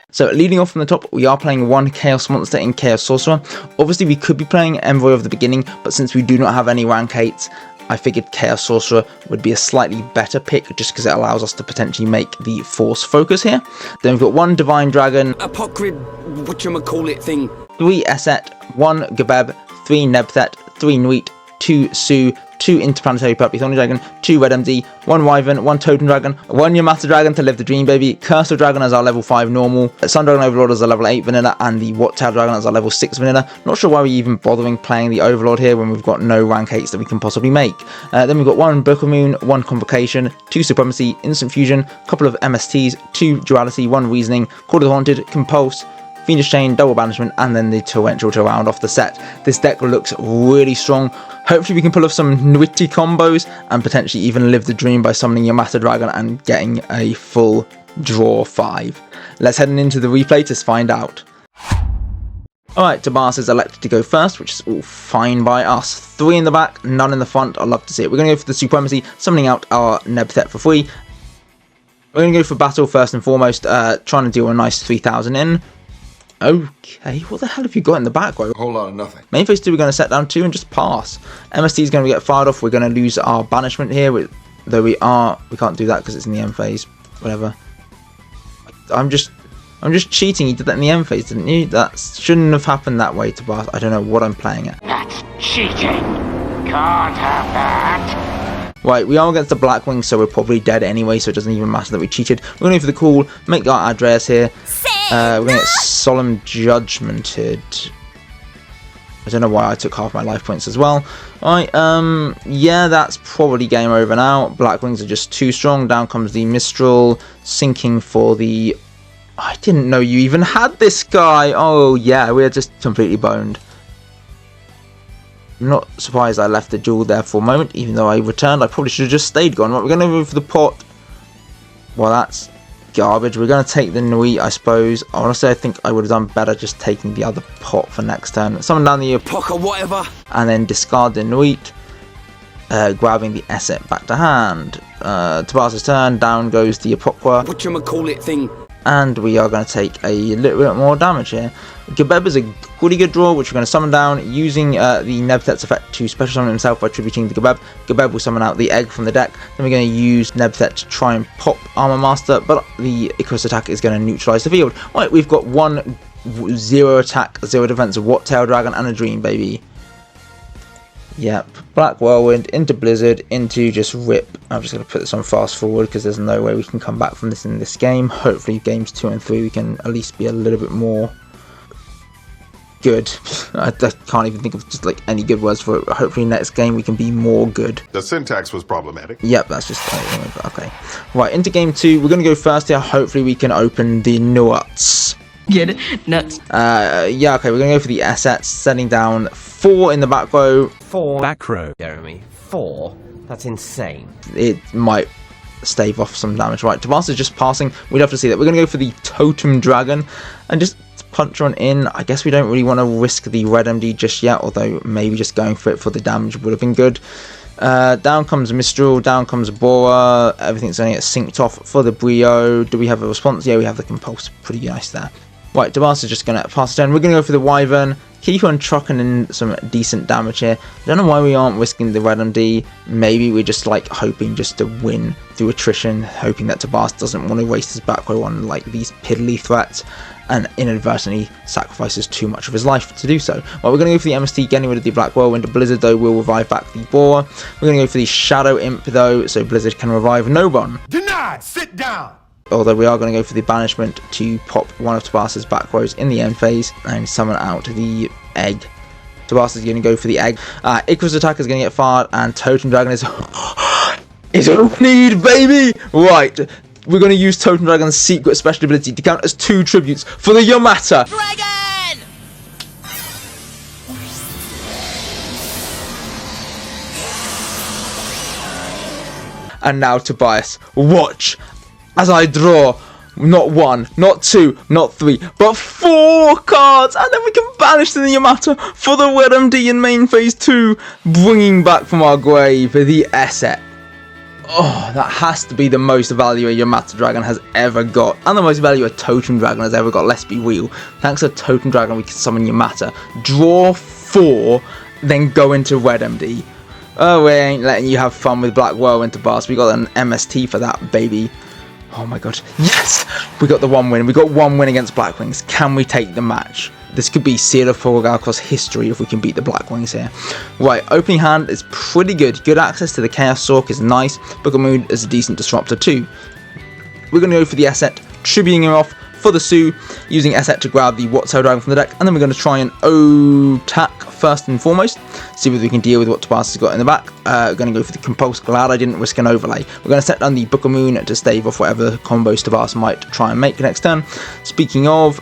[SPEAKER 3] So, leading off from the top, we are playing one Chaos Monster in Chaos Sorcerer. Obviously, we could be playing Envoy of the Beginning, but since we do not have any rank 8s, I figured Chaos Sorcerer would be a slightly better pick, just because it allows us to potentially make the Force focus here. Then we've got one Divine Dragon,
[SPEAKER 1] whatchamacallit thing,
[SPEAKER 3] 3 Esset, 1 Gabeb, 3 Nebthet, 3 Nuit, 2 Su, 2 Interplanetary Puppy Thorny Dragon, 2 Red MD, 1 Wyvern, 1 Totem Dragon, 1 Yamata Dragon to live the dream, baby, Curse of Dragon as our level 5 normal, Sun Dragon Overlord as our level 8 vanilla, and the Wattail Dragon as our level 6 vanilla. Not sure why we're even bothering playing the Overlord here when we've got no rank 8s that we can possibly make. Then we've got 1 Book of Moon, 1 Convocation, 2 Supremacy, Instant Fusion, a couple of MSTs, 2 Duality, 1 Reasoning, Court of the Haunted, Compulse, Fiendish Chain, Double Banishment, and then the Torrential to round off the set. This deck looks really strong. Hopefully we can pull off some nitty combos and potentially even live the dream by summoning Yamata Dragon and getting a full draw 5. Let's head into the replay to find out. Alright, Tobias is elected to go first, which is all fine by us. 3 in the back, none in the front. I love to see it. We're going to go for the Supremacy, summoning out our Nebthet for free. We're going to go for battle first and foremost, trying to deal a nice 3,000 in. Okay, what the hell have you got in the back row?
[SPEAKER 15] A whole lot of nothing.
[SPEAKER 3] Main phase 2 we're going to set down 2 and just pass. MST is going to get fired off. We're going to lose our banishment here, though we can't do that because it's in the end phase. Whatever. I'm just cheating. You did that in the end phase, didn't you? That shouldn't have happened that way, Tobias. I don't know what I'm playing at.
[SPEAKER 16] That's cheating. Can't have that.
[SPEAKER 3] Right, we are against the Blackwing, so we're probably dead anyway, so it doesn't even matter that we cheated. We're going to go for the cool, make our Andreas here. We're going to get Solemn Judgmented. I don't know why I took half my life points as well. Alright, yeah, that's probably game over now. Blackwings are just too strong. Down comes the Mistral, sinking for the... I didn't know you even had this guy. Oh, yeah, we're just completely boned. I'm not surprised I left the duel there for a moment, even though I returned. I probably should have just stayed gone. Right, we're going to go for the pot. Well, that's garbage. We're going to take the Nui, I suppose. Honestly, I think I would have done better just taking the other pot for next turn. Summon down the
[SPEAKER 1] Pock or whatever,
[SPEAKER 3] and then discard the Nui, grabbing the Esset back to hand. Tobias' turn. Down goes the Apocra.
[SPEAKER 1] whatchamacallit thing.
[SPEAKER 3] And we are going to take a little bit more damage here. Gabeb is a pretty good draw, which we're going to summon down using the Nebthet's effect to special summon himself by tributing the Gabeb. Gabeb will summon out the egg from the deck. Then we're going to use Nebthet to try and pop Armor Master, but the Icarus attack is going to neutralise the field. Right, we've got 1 0 attack, 0 defense, Wattail Dragon, and a Dream, baby. Yep, Black Whirlwind into Blizzard into just rip. I'm just going to put this on fast forward because there's no way we can come back from this in this game. Hopefully games 2 and 3 we can at least be a little bit more good. I can't even think of just like any good words for it. Hopefully next game we can be more good.
[SPEAKER 15] The syntax was problematic.
[SPEAKER 3] Yep, that's just okay. Right, into game 2 we're going to go first here. Hopefully we can open the nuts.
[SPEAKER 6] Get it? Nuts.
[SPEAKER 3] Yeah, okay, we're going to go for the assets, setting down 4 in the back row.
[SPEAKER 17] 4 back row, Jeremy. 4? That's insane.
[SPEAKER 3] It might stave off some damage. Right, Tobias is just passing. We'd have to see that. We're going to go for the Totem Dragon and just punch on in. I guess we don't really want to risk the Red MD just yet, although maybe just going for it for the damage would have been good. Down comes Mistral, down comes Bora. Everything's going to get synced off for the Brio. Do we have a response? Yeah, we have the Compulse. Pretty nice there. Right, Tobias is just going to pass turn. We're going to go for the Wyvern. Keep on trucking in some decent damage here. I don't know why we aren't risking the Red MD. Maybe we're just like hoping just to win through attrition, hoping that Tobias doesn't want to waste his back row on like these piddly threats and inadvertently sacrifices too much of his life to do so. Well, we're going to go for the MST, getting rid of the Black Whirlwind. Blizzard though will revive back the Bora. We're going to go for the Shadow Imp though, so Blizzard can revive no one.
[SPEAKER 4] Denied! Sit down!
[SPEAKER 3] Although we are going to go for the Banishment to pop one of Tobias's back rows in the end phase and summon out the egg. Tobias is going to go for the egg. Icarus attack is going to get fired and Totem Dragon is all need, baby! Right, we're going to use Totem Dragon's secret special ability to count as 2 tributes for the Yamata.
[SPEAKER 6] Dragon!
[SPEAKER 3] And now Tobias, watch as I draw not 1, not 2, not 3, but 4 cards, and then we can banish the Yamato for the WebMD in main phase 2, bringing back from our grave the Esset. Oh, that has to be the most value a Yamato Dragon has ever got, and the most value a Totem Dragon has ever got, let's be real. Thanks to Totem Dragon we can summon Yamato, draw 4, then go into WebMD. Oh, we ain't letting you have fun with Black Whirlwind to Bars. We got an MST for that, baby. Oh my god. Yes! We got the 1 win. We got 1 win against Blackwings. Can we take the match? This could be Seal of Progrichalcos history if we can beat the Blackwings here. Right, opening hand is pretty good. Good access to the Chaos Sork is nice. Book of Moon is a decent disruptor too. We're going to go for the Esset, tributing him off for the Sue, using Esset to grab the What's Hell Dragon from the deck, and then we're going to try and attack first and foremost, see whether we can deal with what Tobias has got in the back. Going to go for the Compulse. Glad I didn't risk an overlay. We're going to set down the Book of Moon to stave off whatever combos Tobias might try and make next turn. Speaking of,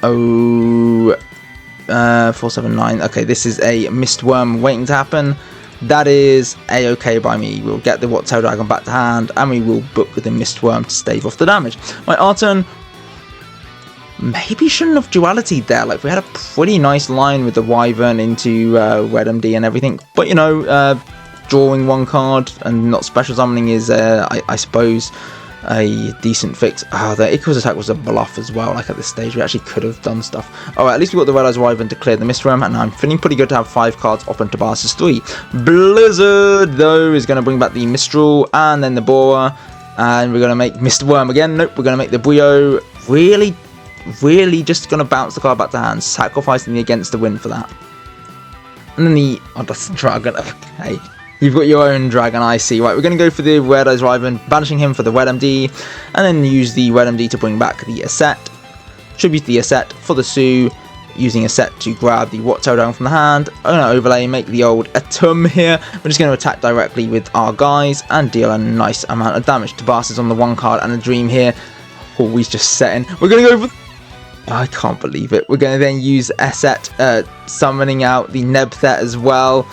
[SPEAKER 3] 479. Okay, this is a Mistworm waiting to happen. That is a-okay by me. We'll get the What's Hell Dragon back to hand, and we will book the Mistworm to stave off the damage. Right, our turn. Maybe shouldn't have duality there. Like, we had a pretty nice line with the Wyvern into WebMD and everything. But, you know, drawing 1 card and not special summoning is, I suppose, a decent fix. The Icarus attack was a bluff as well. Like, at this stage, we actually could have done stuff. Alright, at least we got the Red Eyes Wyvern to clear the Mistworm, and I'm feeling pretty good to have 5 cards up on Tobias' 3. Blizzard, though, is going to bring back the Mistral, and then the Borer, and we're going to make Mistworm again. Nope, we're going to make the Brio. Really just going to bounce the card back to hand, sacrificing the Against the Wind for that. And then the... oh, that's the Dragon. Okay. You've got your own Dragon, I see. Right, we're going to go for the Red Eyes Wyvern, banishing him for the WebMD, and then use the WebMD to bring back the Esset. Tribute the Esset for the Sue, using Esset to grab the What's Hell Dragon from the hand. I'm going to overlay, make the old Atum here. We're just going to attack directly with our guys and deal a nice amount of damage. Tobias is on the 1 card and a Dream here. Oh, he's just setting. We're going to go for... I can't believe it. We're going to then use Esset, summoning out the Nebthet as well.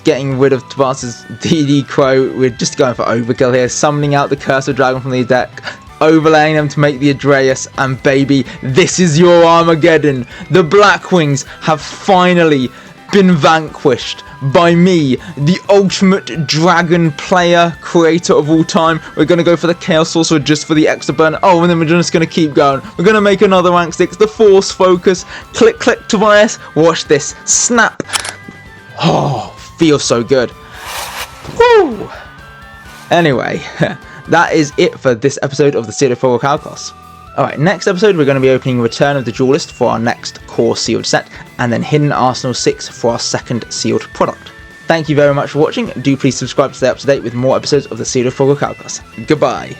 [SPEAKER 3] Getting rid of Tobias' DD Crow. We're just going for overkill here. Summoning out the Curse of Dragon from the deck. Overlaying them to make the Adreus. And baby, this is your Armageddon. The Blackwings have finally been vanquished by me, the ultimate dragon player, creator of all time. We're going to go for the Chaos Sorcerer just for the extra burn. Oh, and then we're just going to keep going. We're going to make another rank 6. The Force Focus. Click, click, Tobias. Watch this. Snap. Oh, feels so good. Woo! Anyway, that is it for this episode of the Seal of Progrichalcos. Alright, next episode we're going to be opening Return of the Duelist for our next core sealed set, and then Hidden Arsenal 6 for our second sealed product. Thank you very much for watching. Do please subscribe to stay up to date with more episodes of the Seal of Progrichalcos. Goodbye.